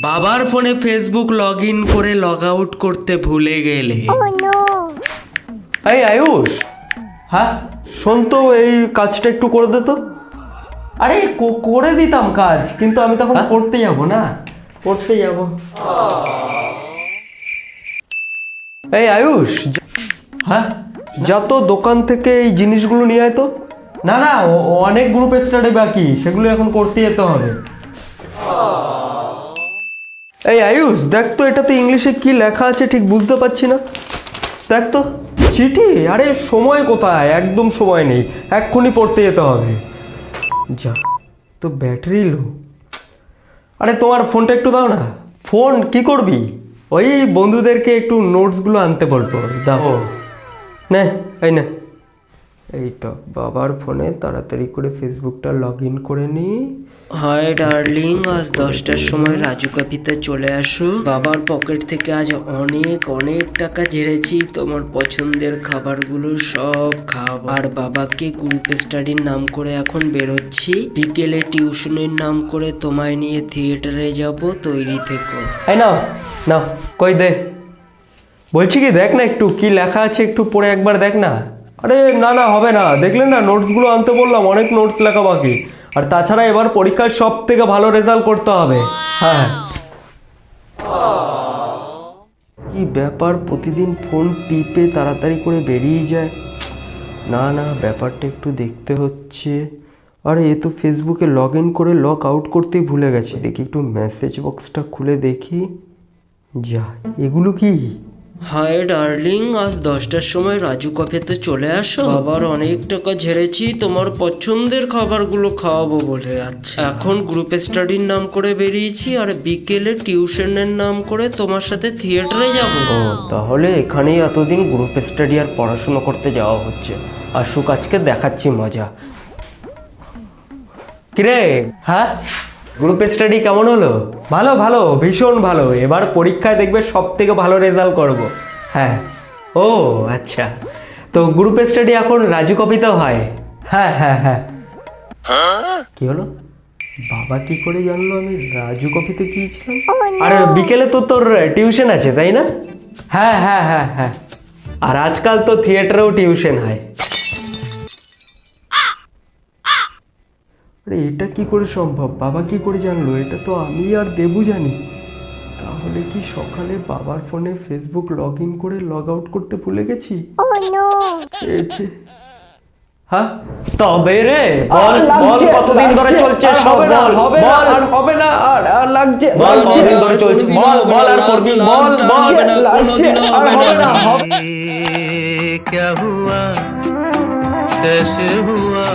বাবার ফোনে Facebook log in করে লগ আউট করতে ভুলে গেলে। এই আয়ুষ, হ্যাঁ শোন তো, এই কাজটা একটু করে দে তো। আরে করে দিতাম কাজ, কিন্তু আমি তখন পড়তে যাবো না, পড়তে যাবো। এই আয়ুষ, হ্যাঁ যা তো দোকান থেকে এই জিনিসগুলো নিয়ে আয় তো। না না, অনেক গ্রুপ স্টাডি বাকি, সেগুলো এখন করতে যেতে হবে। এই আয়ুষ দেখ তো, এটাতে ইংলিশে কি লেখা আছে ঠিক বুঝতে পারছি না। দেখ তো, চিঠি? আরে সময় কোথায়, একদম সময় নেই, এক্ষুনি পড়তে যেতে হবে। যা তো ব্যাটারি লো। আরে তোমার ফোনটা একটু দাও না। ফোন কি করবি? ওই বন্ধুদেরকে একটু নোটসগুলো আনতে বলবো, দাও। নে এই না, এই তো বাবার ফোনে তাড়াতাড়ি করে ফেসবুকটা লগ ইন করে নি। হাই ডার্লিং, আজ 10টার সময় রাজু ক্যাফেতে চলে আসো। বাবার পকেট থেকে আজ অনেক অনেক টাকা ঝেড়েছি, তোমার পছন্দের খাবারগুলো সব খাবো। আর বাবাকে গ্রুপ স্টাডির নাম করে এখন বেরোচ্ছি, বিকেলে টিউশনের নাম করে তোমায় নিয়ে থিয়েটারে যাব, তৈরি থেকো। এই নাও নাও, কই দে, বলছি কি দেখ না একটু কি লেখা আছে, একটু পড়ে একবার দেখ না। আরে না না, হবে না, দেখলেন না নোটসগুলো আনতে বললাম, অনেক নোটস লেখা বাকি। আর তাছাড়া এবার পরীক্ষায় সব থেকে ভালো রেজাল্ট করতে হবে। হ্যাঁ, কি ব্যাপার, প্রতিদিন ফোন টিপে তাড়াতাড়ি করে বেরিয়ে যায়। না না, ব্যাপারটা একটু দেখতে হচ্ছে। আরে এ তো ফেসবুকে লগ ইন করে লগ আউট করতেই ভুলে গেছে। দেখি একটু মেসেজ বক্সটা খুলে দেখি। যা, এগুলো কি? হাই ডার্লিং, আজ 10টার সময় রাজু ক্যাফেতে চলে আসো। বাবার অনেক টাকা ঝেড়েছি, তোমার পছন্দের খাবারগুলো খাওয়াবো বলে। আচ্ছা, এখন গ্রুপ স্টাডির নাম করে বেরিয়েছি, আর বিকেলে টিউশনের নাম করে তোমার সাথে থিয়েটারে যাব। ও, তাহলে এখানেই এতদিন গ্রুপ স্টাডি আর পড়াশুনো করতে যাওয়া হচ্ছে। আসুক, আজকে দেখাচ্ছি মজা। কিরে, হ্যাঁ গ্রুপ স্টাডি কেমন হলো? ভালো ভালো, ভীষণ ভালো। এবার পরীক্ষায় দেখবে সব থেকে ভালো রেজাল্ট করব। হ্যাঁ, ও আচ্ছা, তো গ্রুপ স্টাডি এখন রাজু কপিতেও হয়? হ্যাঁ হ্যাঁ হ্যাঁ। কি হলো? বাবা কি করে জানলো আমি রাজু কপিতে গিয়েছিলাম? আর বিকেলে তো তোর টিউশন আছে তাই না? হ্যাঁ হ্যাঁ হ্যাঁ হ্যাঁ, আর আজকাল তো থিয়েটারেও টিউশন হয়। আরে এটা কি করে সম্ভব? বাবা কি করে জানলো? এটা তো আমি আর দেবু জানি। তাহলে কি সকালে বাবার ফোনে ফেসবুক লগ ইন করে লগ আউট করতে ভুলে গেছি? হ্যাঁ, তবে রে বল বল, কতদিন ধরে চলছে সব? বল বল, আর হবে না, আর লাগছে, বল কতদিন ধরে চলছে, বল বল, আর করবি, বল বল, লাগছে, আর হবে না, হবে। क्या हुआ कैसे हुआ।